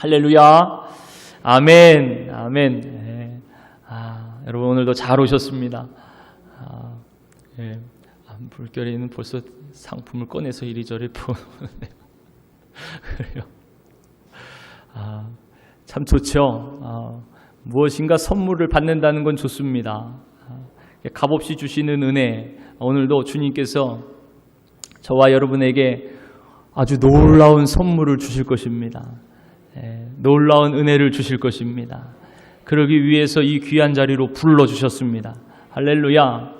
할렐루야. 아멘. 아멘. 네. 여러분 오늘도 잘 오셨습니다. 물결이는 벌써 상품을 꺼내서 이리저리 보는데 그래요. 참 좋죠. 무엇인가 선물을 받는다는 건 좋습니다. 값없이 주시는 은혜, 오늘도 주님께서 저와 여러분에게 아주 놀라운 선물을 주실 것입니다. 놀라운 은혜를 주실 것입니다. 그러기 위해서 이 귀한 자리로 불러주셨습니다. 할렐루야.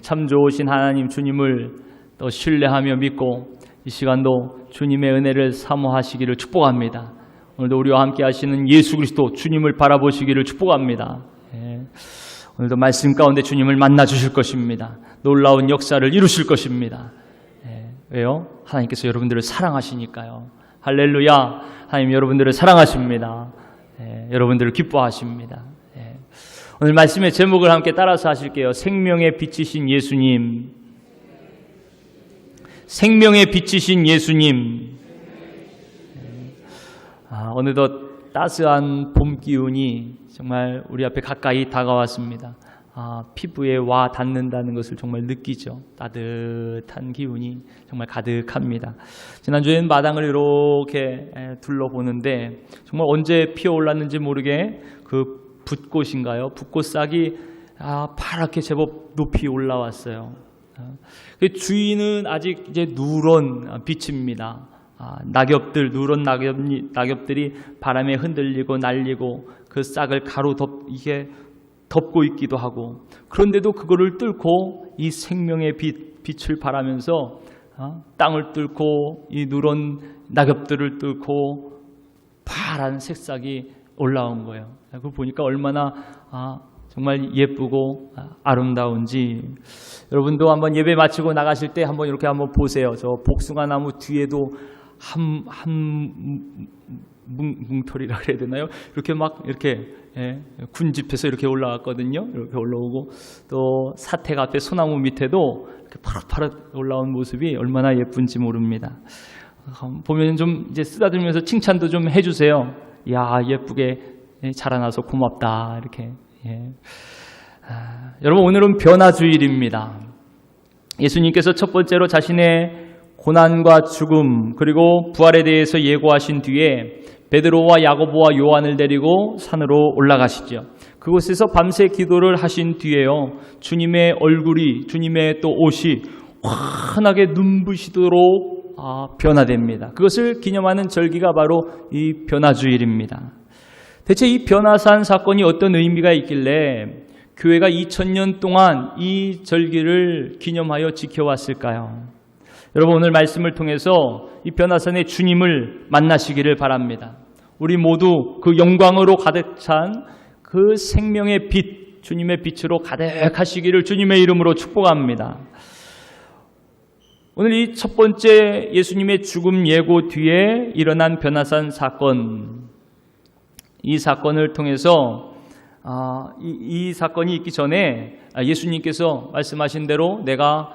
참 좋으신 하나님 주님을 또 신뢰하며 믿고 이 시간도 주님의 은혜를 사모하시기를 축복합니다. 오늘도 우리와 함께 하시는 예수 그리스도 주님을 바라보시기를 축복합니다. 오늘도 말씀 가운데 주님을 만나 주실 것입니다. 놀라운 역사를 이루실 것입니다. 왜요? 하나님께서 여러분들을 사랑하시니까요. 할렐루야. 하나님 여러분들을 사랑하십니다. 여러분들을 기뻐하십니다. 오늘 말씀의 제목을 함께 따라서 하실게요. 생명의 빛이신 예수님. 생명의 빛이신 예수님. 어느덧 따스한 봄 기운이 정말 우리 앞에 가까이 다가왔습니다. 피부에 와 닿는다는 것을 정말 느끼죠. 따뜻한 기운이 정말 가득합니다. 지난주에는 마당을 이렇게 둘러보는데 정말 언제 피어올랐는지 모르게 그 붓꽃인가요? 붓꽃 싹이 파랗게 제법 높이 올라왔어요. 주위는 아직 이제 누런 빛입니다. 누런 낙엽들이 바람에 흔들리고 날리고 그 싹을 가로 덮고 있기도 하고, 그런데도 그거를 뚫고 이 생명의 빛을 바라면서 땅을 뚫고 이 누런 낙엽들을 뚫고 파란 색싹이 올라온 거예요. 그거 보니까 얼마나 정말 예쁘고 아름다운지. 여러분도 한번 예배 마치고 나가실 때 한번 이렇게 한번 보세요. 저 복숭아 나무 뒤에도 한 뭉토리라 그래야 되나요? 이렇게 군집해서 이렇게 올라왔거든요. 이렇게 올라오고, 또 사택 앞에 소나무 밑에도 이렇게 파릇파릇 올라온 모습이 얼마나 예쁜지 모릅니다. 보면 좀 이제 쓰다듬으면서 칭찬도 좀 해주세요. 야, 예쁘게 자라나서 고맙다. 이렇게. 여러분, 오늘은 변화주일입니다. 예수님께서 첫 번째로 자신의 고난과 죽음 그리고 부활에 대해서 예고하신 뒤에 베드로와 야고보와 요한을 데리고 산으로 올라가시죠. 그곳에서 밤새 기도를 하신 뒤에요, 주님의 얼굴이, 주님의 또 옷이 환하게 눈부시도록 변화됩니다. 그것을 기념하는 절기가 바로 이 변화주일입니다. 대체 이 변화산 사건이 어떤 의미가 있길래 교회가 2000년 동안 이 절기를 기념하여 지켜왔을까요? 여러분, 오늘 말씀을 통해서 이 변화산의 주님을 만나시기를 바랍니다. 우리 모두 그 영광으로 가득 찬 그 생명의 빛, 주님의 빛으로 가득하시기를 주님의 이름으로 축복합니다. 오늘 이 첫 번째 예수님의 죽음 예고 뒤에 일어난 변화산 사건, 이 사건을 통해서 이 사건이 있기 전에 예수님께서 말씀하신 대로 내가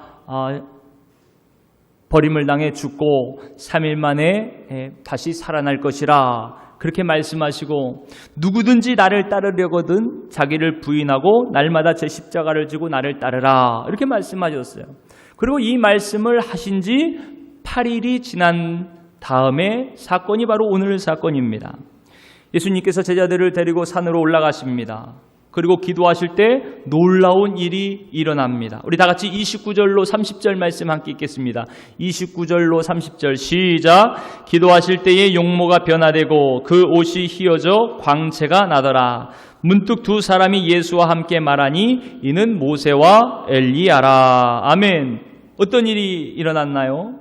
버림을 당해 죽고 3일 만에 다시 살아날 것이라 그렇게 말씀하시고, 누구든지 나를 따르려거든 자기를 부인하고 날마다 제 십자가를 지고 나를 따르라 이렇게 말씀하셨어요. 그리고 이 말씀을 하신 지 8일이 지난 다음에 사건이 바로 오늘 사건입니다. 예수님께서 제자들을 데리고 산으로 올라가십니다. 그리고 기도하실 때 놀라운 일이 일어납니다. 우리 다 같이 29절로 30절 말씀 함께 읽겠습니다. 29절로 30절 시작. 기도하실 때에 용모가 변화되고 그 옷이 휘어져 광채가 나더라. 문득 두 사람이 예수와 함께 말하니 이는 모세와 엘리야라. 아멘. 어떤 일이 일어났나요?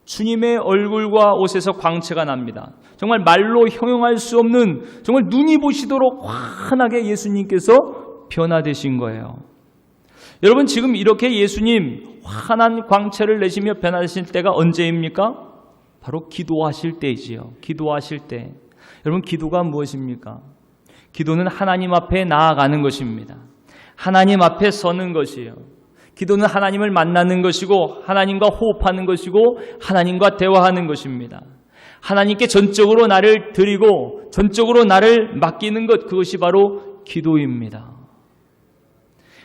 주님의 얼굴과 옷에서 광채가 납니다. 정말 말로 형용할 수 없는, 정말 눈이 보시도록 환하게 예수님께서 변화되신 거예요. 여러분, 지금 이렇게 예수님 환한 광채를 내시며 변화되실 때가 언제입니까? 바로 기도하실 때이지요. 기도하실 때. 여러분, 기도가 무엇입니까? 기도는 하나님 앞에 나아가는 것입니다. 하나님 앞에 서는 것이에요. 기도는 하나님을 만나는 것이고 하나님과 호흡하는 것이고 하나님과 대화하는 것입니다. 하나님께 전적으로 나를 드리고 전적으로 나를 맡기는 것, 그것이 바로 기도입니다.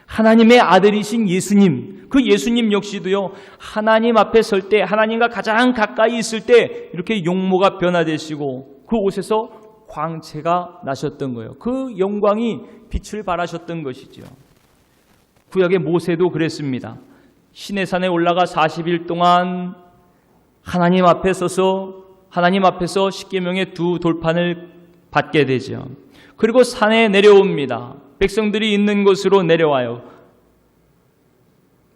하나님의 아들이신 예수님, 그 예수님 역시도요, 하나님 앞에 설 때, 하나님과 가장 가까이 있을 때 이렇게 용모가 변화되시고 그 옷에서 광채가 나셨던 거예요. 그 영광이 빛을 발하셨던 것이죠. 구약의 모세도 그랬습니다. 시내산에 올라가 40일 동안 하나님 앞에 서서 하나님 앞에서 십계명의 두 돌판을 받게 되죠. 그리고 산에 내려옵니다. 백성들이 있는 곳으로 내려와요.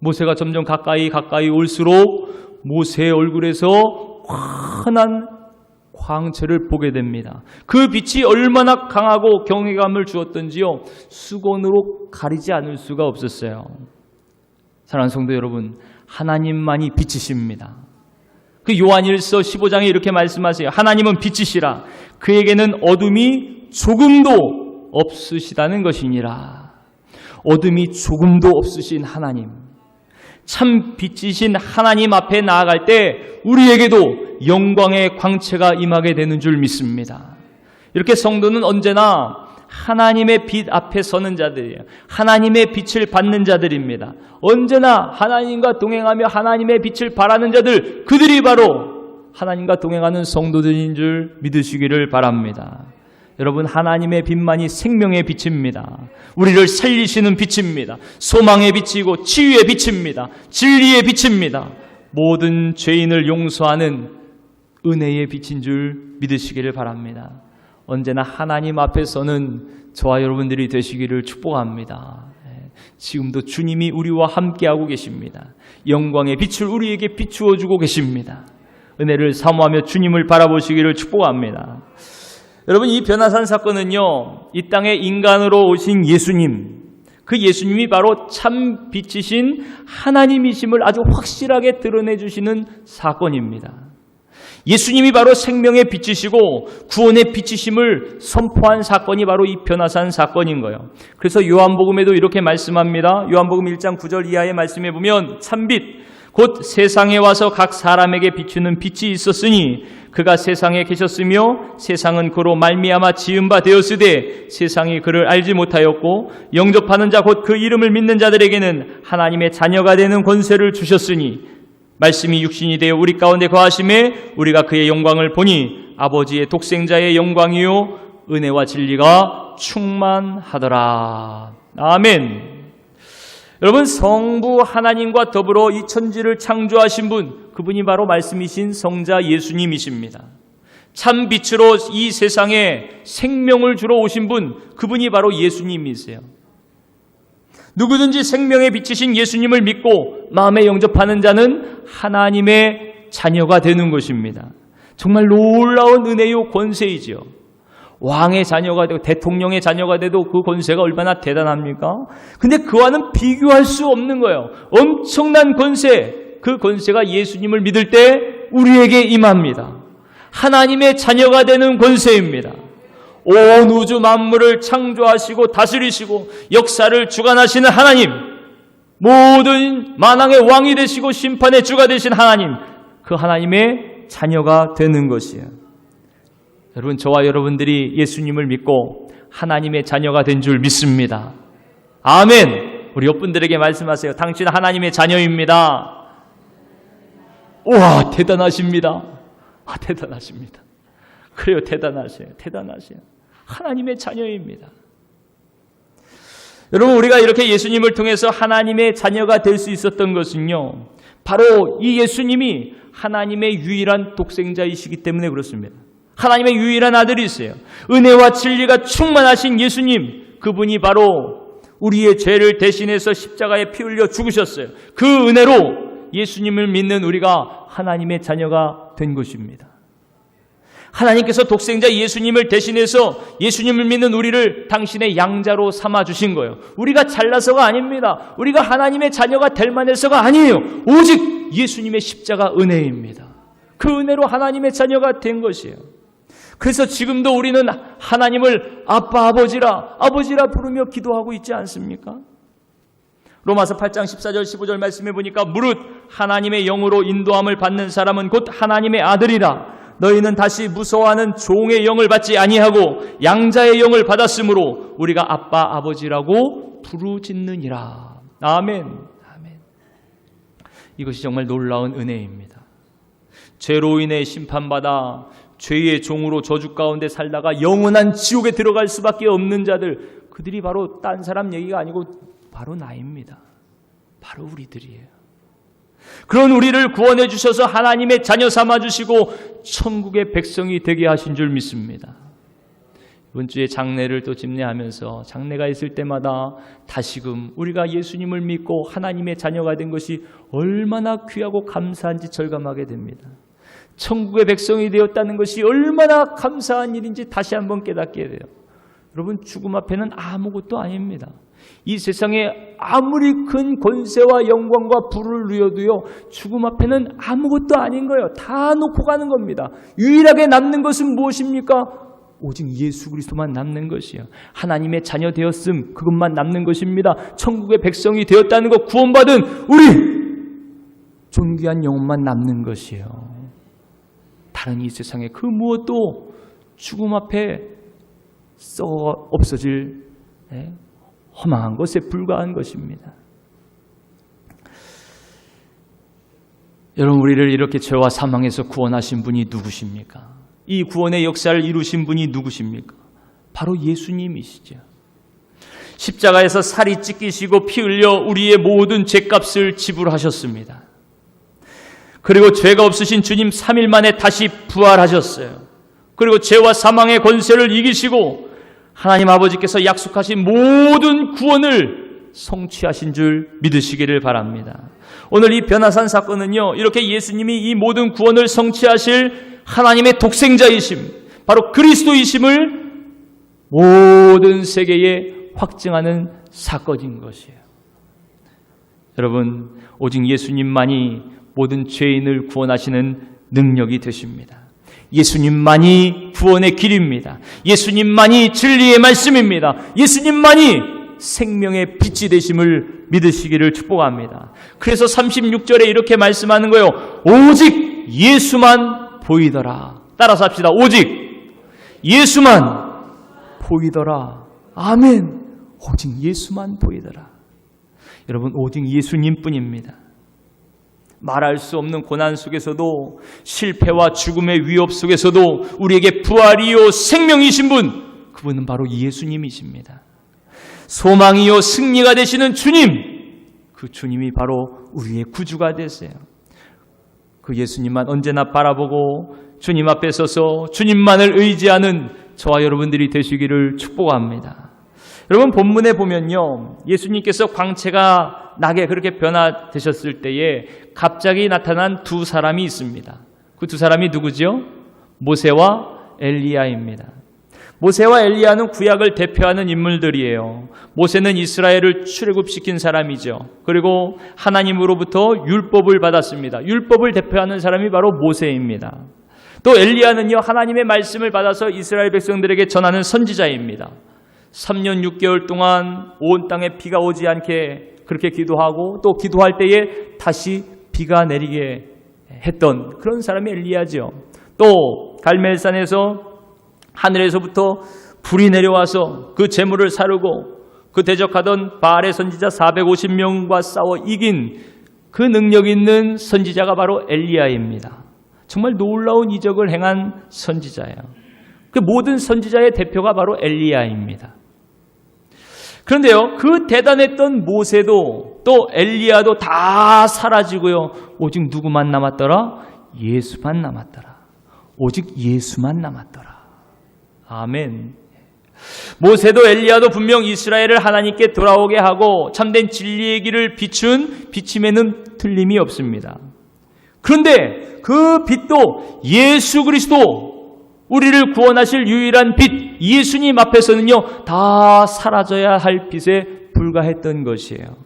모세가 점점 가까이 올수록 모세의 얼굴에서 환한 광채를 보게 됩니다. 그 빛이 얼마나 강하고 경외감을 주었던지요, 수건으로 가리지 않을 수가 없었어요. 사랑하는 성도 여러분, 하나님만이 빛이십니다. 그 요한일서 15장에 이렇게 말씀하세요. 하나님은 빛이시라. 그에게는 어둠이 조금도 없으시다는 것이니라. 어둠이 조금도 없으신 하나님, 참 빛이신 하나님 앞에 나아갈 때 우리에게도 영광의 광채가 임하게 되는 줄 믿습니다. 이렇게 성도는 언제나 하나님의 빛 앞에 서는 자들이에요. 하나님의 빛을 받는 자들입니다. 언제나 하나님과 동행하며 하나님의 빛을 발하는 자들, 그들이 바로 하나님과 동행하는 성도들인 줄 믿으시기를 바랍니다. 여러분, 하나님의 빛만이 생명의 빛입니다. 우리를 살리시는 빛입니다. 소망의 빛이고 치유의 빛입니다. 진리의 빛입니다. 모든 죄인을 용서하는 은혜의 빛인 줄 믿으시기를 바랍니다. 언제나 하나님 앞에서는 저와 여러분들이 되시기를 축복합니다. 지금도 주님이 우리와 함께하고 계십니다. 영광의 빛을 우리에게 비추어 주고 계십니다. 은혜를 사모하며 주님을 바라보시기를 축복합니다. 여러분, 이 변화산 사건은요, 이 땅에 인간으로 오신 예수님, 그 예수님이 바로 참 빛이신 하나님이심을 아주 확실하게 드러내 주시는 사건입니다. 예수님이 바로 생명의 빛이시고 구원의 빛이심을 선포한 사건이 바로 이 변화산 사건인 거예요. 그래서 요한복음에도 이렇게 말씀합니다. 요한복음 1장 9절 이하의 말씀에 보면 참빛 곧 세상에 와서 각 사람에게 비추는 빛이 있었으니 그가 세상에 계셨으며 세상은 그로 말미암아 지은 바 되었으되 세상이 그를 알지 못하였고 영접하는 자 곧 그 이름을 믿는 자들에게는 하나님의 자녀가 되는 권세를 주셨으니 말씀이 육신이 되어 우리 가운데 거하심에 우리가 그의 영광을 보니 아버지의 독생자의 영광이요 은혜와 진리가 충만하더라. 아멘. 여러분, 성부 하나님과 더불어 이 천지를 창조하신 분, 그분이 바로 말씀이신 성자 예수님이십니다. 참 빛으로 이 세상에 생명을 주러 오신 분, 그분이 바로 예수님이세요. 누구든지 생명의 빛이신 예수님을 믿고 마음에 영접하는 자는 하나님의 자녀가 되는 것입니다. 정말 놀라운 은혜요 권세이죠. 왕의 자녀가 되고 대통령의 자녀가 돼도 그 권세가 얼마나 대단합니까? 근데 그와는 비교할 수 없는 거예요. 엄청난 권세, 그 권세가 예수님을 믿을 때 우리에게 임합니다. 하나님의 자녀가 되는 권세입니다. 온 우주 만물을 창조하시고 다스리시고 역사를 주관하시는 하나님, 모든 만왕의 왕이 되시고 심판의 주가 되신 하나님, 그 하나님의 자녀가 되는 것이에요. 여러분, 저와 여러분들이 예수님을 믿고 하나님의 자녀가 된 줄 믿습니다. 아멘. 우리 옆분들에게 말씀하세요. 당신 하나님의 자녀입니다. 우와, 대단하십니다. 대단하십니다. 그래요, 대단하세요. 대단하세요. 하나님의 자녀입니다. 여러분, 우리가 이렇게 예수님을 통해서 하나님의 자녀가 될 수 있었던 것은요, 바로 이 예수님이 하나님의 유일한 독생자이시기 때문에 그렇습니다. 하나님의 유일한 아들이세요. 은혜와 진리가 충만하신 예수님, 그분이 바로 우리의 죄를 대신해서 십자가에 피 흘려 죽으셨어요. 그 은혜로 예수님을 믿는 우리가 하나님의 자녀가 된 것입니다. 하나님께서 독생자 예수님을 대신해서 예수님을 믿는 우리를 당신의 양자로 삼아주신 거예요. 우리가 잘나서가 아닙니다. 우리가 하나님의 자녀가 될 만해서가 아니에요. 오직 예수님의 십자가 은혜입니다. 그 은혜로 하나님의 자녀가 된 것이에요. 그래서 지금도 우리는 하나님을 아빠, 아버지라 부르며 기도하고 있지 않습니까? 로마서 8장 14절 15절 말씀해 보니까 무릇 하나님의 영으로 인도함을 받는 사람은 곧 하나님의 아들이라. 너희는 다시 무서워하는 종의 영을 받지 아니하고 양자의 영을 받았으므로 우리가 아빠 아버지라고 부르짖느니라. 아멘. 아멘. 이것이 정말 놀라운 은혜입니다. 죄로 인해 심판받아 죄의 종으로 저주 가운데 살다가 영원한 지옥에 들어갈 수밖에 없는 자들, 그들이 바로 딴 사람 얘기가 아니고 바로 나입니다. 바로 우리들이에요. 그런 우리를 구원해 주셔서 하나님의 자녀 삼아 주시고 천국의 백성이 되게 하신 줄 믿습니다. 이번 주에 장례를 또 집례하면서 장례가 있을 때마다 다시금 우리가 예수님을 믿고 하나님의 자녀가 된 것이 얼마나 귀하고 감사한지 절감하게 됩니다. 천국의 백성이 되었다는 것이 얼마나 감사한 일인지 다시 한번 깨닫게 돼요. 여러분, 죽음 앞에는 아무것도 아닙니다. 이 세상에 아무리 큰 권세와 영광과 부를 누려도요, 죽음 앞에는 아무것도 아닌 거예요. 다 놓고 가는 겁니다. 유일하게 남는 것은 무엇입니까? 오직 예수 그리스도만 남는 것이에요. 하나님의 자녀 되었음, 그것만 남는 것입니다. 천국의 백성이 되었다는 것, 구원받은 우리 존귀한 영혼만 남는 것이에요. 다른 이 세상에 그 무엇도 죽음 앞에 썩어 없어질 허망한 것에 불과한 것입니다. 여러분, 우리를 이렇게 죄와 사망에서 구원하신 분이 누구십니까? 이 구원의 역사를 이루신 분이 누구십니까? 바로 예수님이시죠. 십자가에서 살이 찢기시고 피 흘려 우리의 모든 죄값을 지불하셨습니다. 그리고 죄가 없으신 주님 3일 만에 다시 부활하셨어요. 그리고 죄와 사망의 권세를 이기시고 하나님 아버지께서 약속하신 모든 구원을 성취하신 줄 믿으시기를 바랍니다. 오늘 이 변화산 사건은요, 이렇게 예수님이 이 모든 구원을 성취하실 하나님의 독생자이심, 바로 그리스도이심을 모든 세계에 확증하는 사건인 것이에요. 여러분, 오직 예수님만이 모든 죄인을 구원하시는 능력이 되십니다. 예수님만이 구원의 길입니다. 예수님만이 진리의 말씀입니다. 예수님만이 생명의 빛이 되심을 믿으시기를 축복합니다. 그래서 36절에 이렇게 말씀하는 거예요. 오직 예수만 보이더라. 따라서 합시다. 오직 예수만 보이더라. 아멘. 오직 예수만 보이더라. 여러분, 오직 예수님뿐입니다. 말할 수 없는 고난 속에서도, 실패와 죽음의 위협 속에서도 우리에게 부활이요 생명이신 분, 그분은 바로 예수님이십니다. 소망이요 승리가 되시는 주님, 그 주님이 바로 우리의 구주가 되세요. 그 예수님만 언제나 바라보고 주님 앞에 서서 주님만을 의지하는 저와 여러분들이 되시기를 축복합니다. 여러분, 본문에 보면요, 예수님께서 광채가 나게 그렇게 변화되셨을 때에 갑자기 나타난 두 사람이 있습니다. 그 두 사람이 누구죠? 모세와 엘리야입니다. 모세와 엘리야는 구약을 대표하는 인물들이에요. 모세는 이스라엘을 출애굽시킨 사람이죠. 그리고 하나님으로부터 율법을 받았습니다. 율법을 대표하는 사람이 바로 모세입니다. 또 엘리야는요, 하나님의 말씀을 받아서 이스라엘 백성들에게 전하는 선지자입니다. 3년 6개월 동안 온 땅에 비가 오지 않게 그렇게 기도하고, 또 기도할 때에 다시 비가 내리게 했던 그런 사람이 엘리야죠. 또 갈멜산에서 하늘에서부터 불이 내려와서 그 재물을 사르고 그 대적하던 바알의 선지자 450명과 싸워 이긴 그 능력 있는 선지자가 바로 엘리야입니다. 정말 놀라운 이적을 행한 선지자예요. 그 모든 선지자의 대표가 바로 엘리야입니다. 그런데요, 그 대단했던 모세도 또 엘리야도 다 사라지고요, 오직 누구만 남았더라? 예수만 남았더라. 오직 예수만 남았더라. 아멘. 모세도 엘리야도 분명 이스라엘을 하나님께 돌아오게 하고 참된 진리의 길을 비춘 비침에는 틀림이 없습니다. 그런데 그 빛도 예수 그리스도, 우리를 구원하실 유일한 빛 예수님 앞에서는요, 다 사라져야 할 빛에 불과했던 것이에요.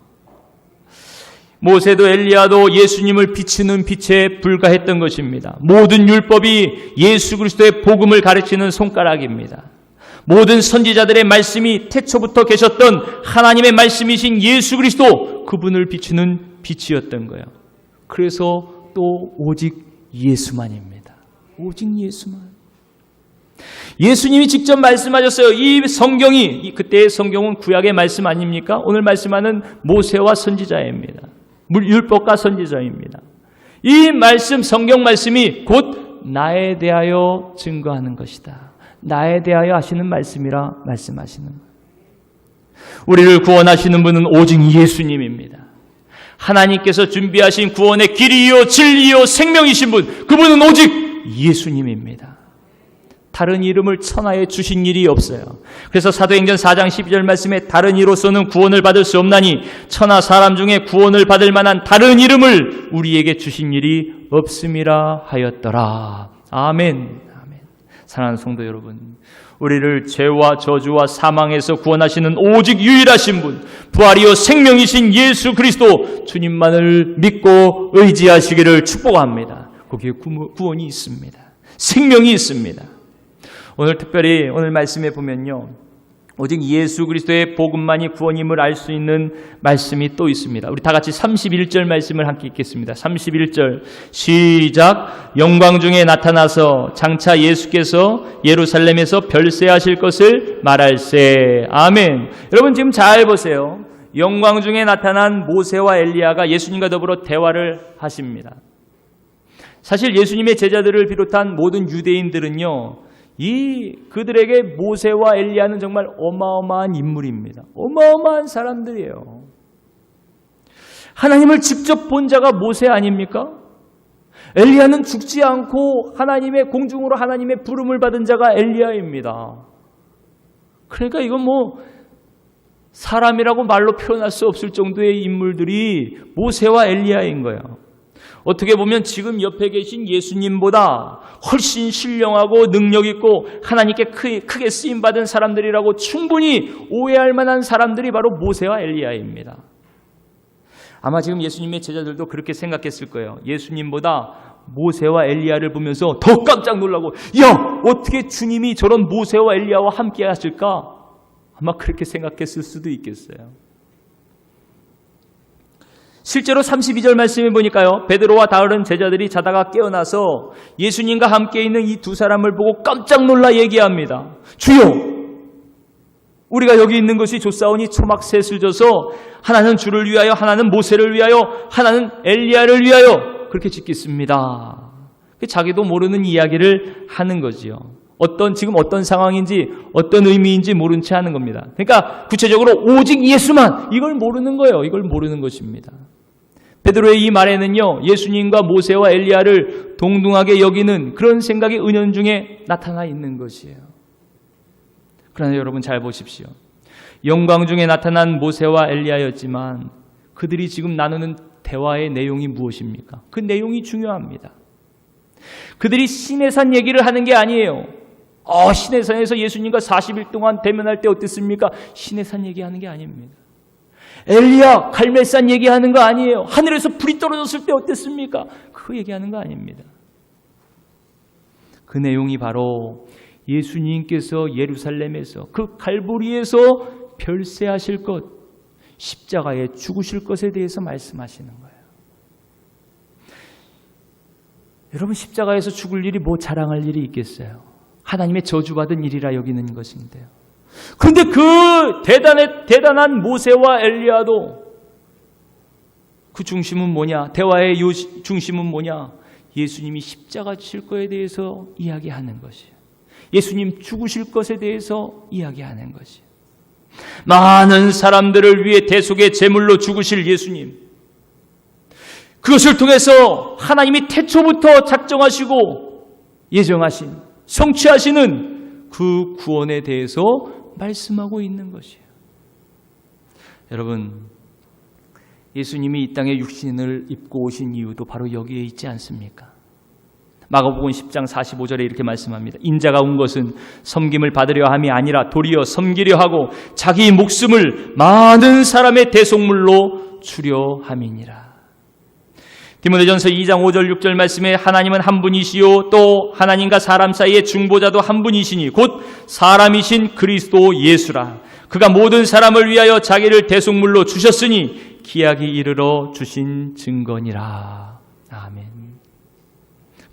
모세도 엘리야도 예수님을 비추는 빛에 불과했던 것입니다. 모든 율법이 예수 그리스도의 복음을 가르치는 손가락입니다. 모든 선지자들의 말씀이 태초부터 계셨던 하나님의 말씀이신 예수 그리스도, 그분을 비추는 빛이었던 거예요. 그래서 또 오직 예수만입니다. 오직 예수만. 예수님이 직접 말씀하셨어요. 이 성경이, 그때의 성경은 구약의 말씀 아닙니까? 오늘 말씀하는 모세와 선지자입니다. 율법과 선지자입니다. 이 말씀, 성경 말씀이 곧 나에 대하여 증거하는 것이다. 나에 대하여 하시는 말씀이라 말씀하시는 거예요. 우리를 구원하시는 분은 오직 예수님입니다. 하나님께서 준비하신 구원의 길이요 진리요 생명이신 분, 그분은 오직 예수님입니다. 다른 이름을 천하에 주신 일이 없어요. 그래서 사도행전 4장 12절 말씀에 다른 이로서는 구원을 받을 수 없나니 천하 사람 중에 구원을 받을 만한 다른 이름을 우리에게 주신 일이 없음이라 하였더라. 아멘. 아멘. 사랑하는 성도 여러분, 우리를 죄와 저주와 사망에서 구원하시는 오직 유일하신 분, 부활이요 생명이신 예수 그리스도 주님만을 믿고 의지하시기를 축복합니다. 거기에 구원이 있습니다. 생명이 있습니다. 오늘 특별히 오늘 말씀에 보면요, 오직 예수 그리스도의 복음만이 구원임을 알 수 있는 말씀이 또 있습니다. 우리 다 같이 31절 말씀을 함께 읽겠습니다. 31절 시작. 영광 중에 나타나서 장차 예수께서 예루살렘에서 별세하실 것을 말할세. 아멘. 여러분 지금 잘 보세요. 영광 중에 나타난 모세와 엘리야가 예수님과 더불어 대화를 하십니다. 사실 예수님의 제자들을 비롯한 모든 유대인들은요, 그들에게 모세와 엘리야는 정말 어마어마한 인물입니다. 어마어마한 사람들이에요. 하나님을 직접 본 자가 모세 아닙니까? 엘리야는 죽지 않고 하나님의 공중으로 하나님의 부름을 받은 자가 엘리야입니다. 그러니까 이건 사람이라고 말로 표현할 수 없을 정도의 인물들이 모세와 엘리야인 거예요. 어떻게 보면 지금 옆에 계신 예수님보다 훨씬 신령하고 능력 있고 하나님께 크게 쓰임받은 사람들이라고 충분히 오해할 만한 사람들이 바로 모세와 엘리야입니다. 아마 지금 예수님의 제자들도 그렇게 생각했을 거예요. 예수님보다 모세와 엘리야를 보면서 더 깜짝 놀라고, 야, 어떻게 주님이 저런 모세와 엘리야와 함께 하실까? 아마 그렇게 생각했을 수도 있겠어요. 실제로 32절 말씀에 보니까요, 베드로와 다른 제자들이 자다가 깨어나서 예수님과 함께 있는 이 두 사람을 보고 깜짝 놀라 얘기합니다. 주여, 우리가 여기 있는 것이 좋사오니 초막 셋을 져서 하나는 주를 위하여, 하나는 모세를 위하여, 하나는 엘리야를 위하여 그렇게 짓겠습니다. 자기도 모르는 이야기를 하는 거지요. 지금 어떤 상황인지 어떤 의미인지 모른 채 하는 겁니다. 그러니까 구체적으로 오직 예수만, 이걸 모르는 거예요. 이걸 모르는 것입니다. 베드로의 이 말에는요, 예수님과 모세와 엘리야를 동등하게 여기는 그런 생각이 은연중에 나타나 있는 것이에요. 그러나 여러분 잘 보십시오. 영광 중에 나타난 모세와 엘리야였지만 그들이 지금 나누는 대화의 내용이 무엇입니까? 그 내용이 중요합니다. 그들이 시내산 얘기를 하는 게 아니에요. 시내산에서 예수님과 40일 동안 대면할 때 어땠습니까? 시내산 얘기하는 게 아닙니다. 엘리야, 갈멜산 얘기하는 거 아니에요. 하늘에서 불이 떨어졌을 때 어땠습니까? 그거 얘기하는 거 아닙니다. 그 내용이 바로 예수님께서 예루살렘에서 그 갈보리에서 별세하실 것, 십자가에 죽으실 것에 대해서 말씀하시는 거예요. 여러분, 십자가에서 죽을 일이 자랑할 일이 있겠어요? 하나님의 저주받은 일이라 여기는 것인데요. 그런데 그 대단한 모세와 엘리야도 그 중심은 뭐냐? 대화의 중심은 뭐냐? 예수님이 십자가 지실 것에 대해서 이야기하는 것이에요. 예수님 죽으실 것에 대해서 이야기하는 것이에요. 많은 사람들을 위해 대속의 제물로 죽으실 예수님, 그것을 통해서 하나님이 태초부터 작정하시고 예정하신, 성취하시는 그 구원에 대해서 말씀하고 있는 것이에요. 여러분, 예수님이 이 땅에 육신을 입고 오신 이유도 바로 여기에 있지 않습니까? 마가복음 10장 45절에 이렇게 말씀합니다. 인자가 온 것은 섬김을 받으려 함이 아니라 도리어 섬기려 하고 자기 목숨을 많은 사람의 대속물로 주려 함이니라. 디모데전서 2장 5절 6절 말씀에 하나님은 한 분이시요 또 하나님과 사람 사이의 중보자도 한 분이시니 곧 사람이신 그리스도 예수라. 그가 모든 사람을 위하여 자기를 대속물로 주셨으니 기약이 이르러 주신 증거니라. 아멘.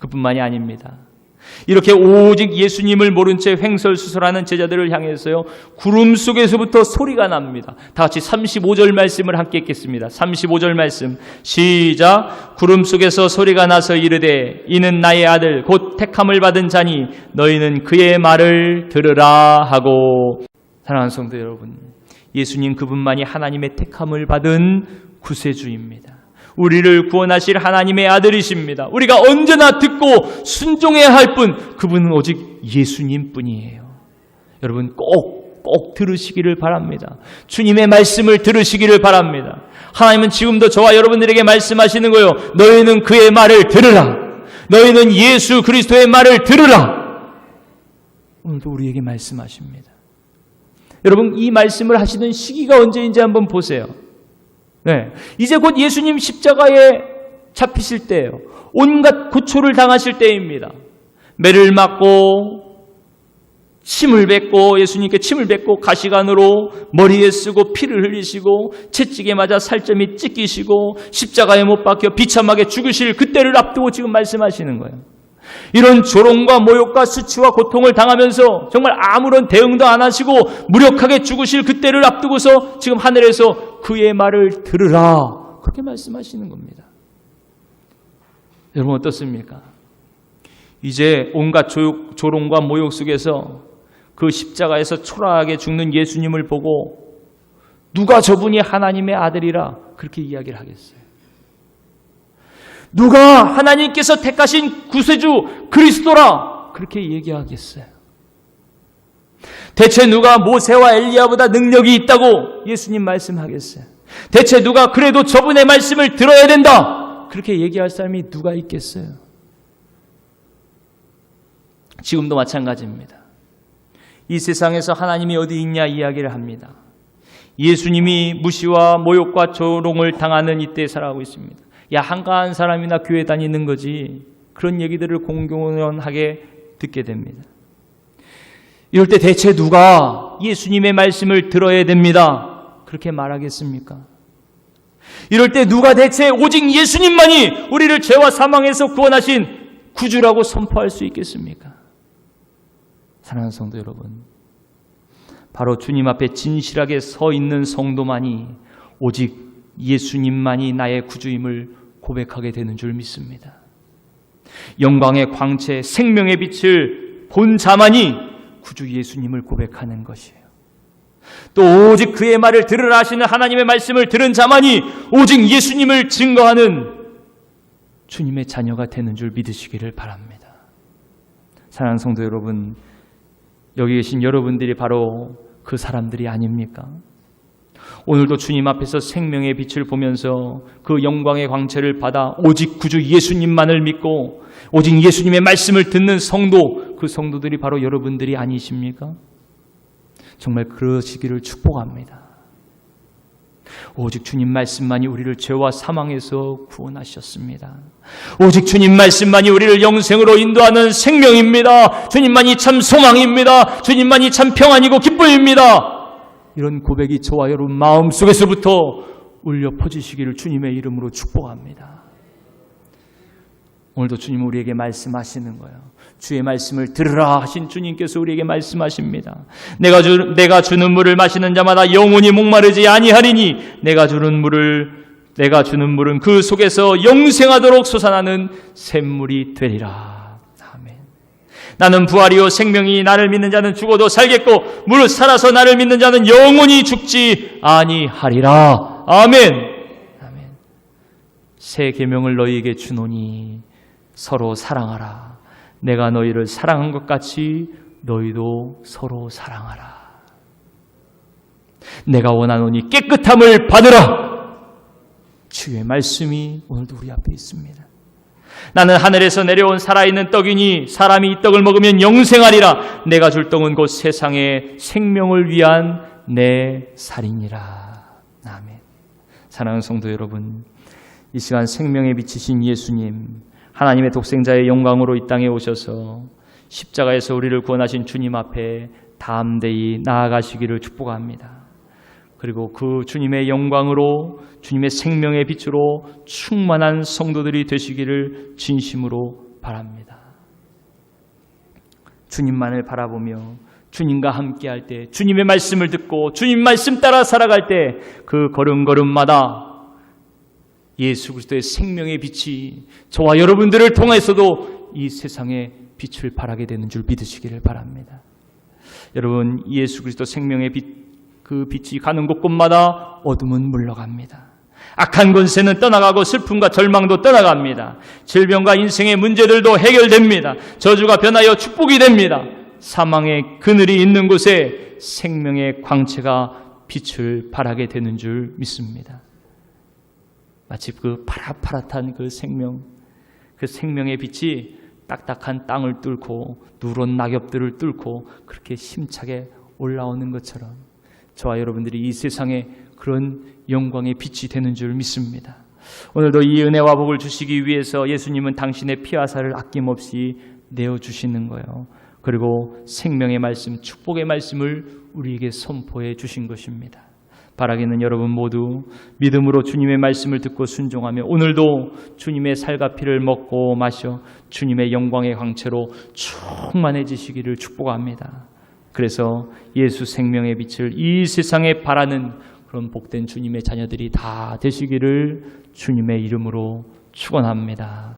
그뿐만이 아닙니다. 이렇게 오직 예수님을 모른 채 횡설수설하는 제자들을 향해서요, 구름 속에서부터 소리가 납니다. 다 같이 35절 말씀을 함께 읽겠습니다. 35절 말씀 시작. 구름 속에서 소리가 나서 이르되 이는 나의 아들 곧 택함을 받은 자니 너희는 그의 말을 들으라 하고. 사랑하는 성도 여러분, 예수님 그분만이 하나님의 택함을 받은 구세주입니다. 우리를 구원하실 하나님의 아들이십니다. 우리가 언제나 듣고 순종해야 할 분, 그분은 오직 예수님 뿐이에요. 여러분 꼭 들으시기를 바랍니다. 주님의 말씀을 들으시기를 바랍니다. 하나님은 지금도 저와 여러분들에게 말씀하시는 거예요. 너희는 그의 말을 들으라. 너희는 예수 그리스도의 말을 들으라. 오늘도 우리에게 말씀하십니다. 여러분 이 말씀을 하시는 시기가 언제인지 한번 보세요. 네, 이제 곧 예수님 십자가에 잡히실 때예요. 온갖 고초를 당하실 때입니다. 매를 맞고 침을 뱉고, 예수님께 침을 뱉고 가시관으로 머리에 쓰고 피를 흘리시고 채찍에 맞아 살점이 찢기시고 십자가에 못 박혀 비참하게 죽으실 그때를 앞두고 지금 말씀하시는 거예요. 이런 조롱과 모욕과 수치와 고통을 당하면서 정말 아무런 대응도 안 하시고 무력하게 죽으실 그때를 앞두고서 지금 하늘에서 그의 말을 들으라, 그렇게 말씀하시는 겁니다. 여러분 어떻습니까? 이제 온갖 조롱과 모욕 속에서 그 십자가에서 초라하게 죽는 예수님을 보고 누가 저분이 하나님의 아들이라 그렇게 이야기를 하겠어요? 누가 하나님께서 택하신 구세주 그리스도라 그렇게 얘기하겠어요? 대체 누가 모세와 엘리야보다 능력이 있다고 예수님 말씀하겠어요? 대체 누가 그래도 저분의 말씀을 들어야 된다 그렇게 얘기할 사람이 누가 있겠어요? 지금도 마찬가지입니다. 이 세상에서 하나님이 어디 있냐 이야기를 합니다. 예수님이 무시와 모욕과 조롱을 당하는 이때에 살아가고 있습니다. 야, 한가한 사람이나 교회 다니는 거지, 그런 얘기들을 공공연하게 듣게 됩니다. 이럴 때 대체 누가 예수님의 말씀을 들어야 됩니다 그렇게 말하겠습니까? 이럴 때 누가 대체 오직 예수님만이 우리를 죄와 사망에서 구원하신 구주라고 선포할 수 있겠습니까? 사랑하는 성도 여러분, 바로 주님 앞에 진실하게 서 있는 성도만이 오직 예수님만이 나의 구주임을 고백하게 되는 줄 믿습니다. 영광의 광채, 생명의 빛을 본 자만이 구주 예수님을 고백하는 것이에요. 또 오직 그의 말을 들으라 하시는 하나님의 말씀을 들은 자만이 오직 예수님을 증거하는 주님의 자녀가 되는 줄 믿으시기를 바랍니다. 사랑하는 성도 여러분, 여기 계신 여러분들이 바로 그 사람들이 아닙니까? 오늘도 주님 앞에서 생명의 빛을 보면서 그 영광의 광채를 받아 오직 구주 예수님만을 믿고 오직 예수님의 말씀을 듣는 성도, 그 성도들이 바로 여러분들이 아니십니까? 정말 그러시기를 축복합니다. 오직 주님 말씀만이 우리를 죄와 사망에서 구원하셨습니다. 오직 주님 말씀만이 우리를 영생으로 인도하는 생명입니다. 주님만이 참 소망입니다. 주님만이 참 평안이고 기쁨입니다. 이런 고백이 저와 여러분 마음속에서부터 울려 퍼지시기를 주님의 이름으로 축복합니다. 오늘도 주님 우리에게 말씀하시는 거예요. 주의 말씀을 들으라 하신 주님께서 우리에게 말씀하십니다. 내가 주는 물을 마시는 자마다 영원히 목마르지 아니하리니 내가 주는 물은 그 속에서 영생하도록 솟아나는 샘물이 되리라. 나는 부활이요 생명이, 나를 믿는 자는 죽어도 살겠고 무릇 살아서 나를 믿는 자는 영원히 죽지 아니하리라. 아멘. 아멘. 새 계명을 너희에게 주노니 서로 사랑하라. 내가 너희를 사랑한 것 같이 너희도 서로 사랑하라. 내가 원하노니 깨끗함을 받으라. 주의 말씀이 오늘도 우리 앞에 있습니다. 나는 하늘에서 내려온 살아있는 떡이니 사람이 이 떡을 먹으면 영생하리라. 내가 줄 떡은 곧 세상의 생명을 위한 내 살이니라. 아멘. 사랑하는 성도 여러분, 이 시간 생명의 빛이신 예수님, 하나님의 독생자의 영광으로 이 땅에 오셔서 십자가에서 우리를 구원하신 주님 앞에 담대히 나아가시기를 축복합니다. 그리고 그 주님의 영광으로, 주님의 생명의 빛으로 충만한 성도들이 되시기를 진심으로 바랍니다. 주님만을 바라보며 주님과 함께할 때, 주님의 말씀을 듣고 주님 말씀 따라 살아갈 때 그 걸음걸음마다 예수 그리스도의 생명의 빛이 저와 여러분들을 통해서도 이 세상에 빛을 발하게 되는 줄 믿으시기를 바랍니다. 여러분, 예수 그리스도 생명의 빛, 그 빛이 가는 곳곳마다 어둠은 물러갑니다. 악한 권세는 떠나가고 슬픔과 절망도 떠나갑니다. 질병과 인생의 문제들도 해결됩니다. 저주가 변하여 축복이 됩니다. 사망의 그늘이 있는 곳에 생명의 광채가 빛을 발하게 되는 줄 믿습니다. 마치 그 파릇파릇한 그 생명의 빛이 딱딱한 땅을 뚫고 누런 낙엽들을 뚫고 그렇게 힘차게 올라오는 것처럼 저와 여러분들이 이 세상에 그런 영광의 빛이 되는 줄 믿습니다. 오늘도 이 은혜와 복을 주시기 위해서 예수님은 당신의 피와 살을 아낌없이 내어주시는 거예요. 그리고 생명의 말씀, 축복의 말씀을 우리에게 선포해 주신 것입니다. 바라기는 여러분 모두 믿음으로 주님의 말씀을 듣고 순종하며 오늘도 주님의 살과 피를 먹고 마셔 주님의 영광의 광채로 충만해지시기를 축복합니다. 그래서 예수 생명의 빛을 이 세상에 발하는 그런 복된 주님의 자녀들이 다 되시기를 주님의 이름으로 축원합니다.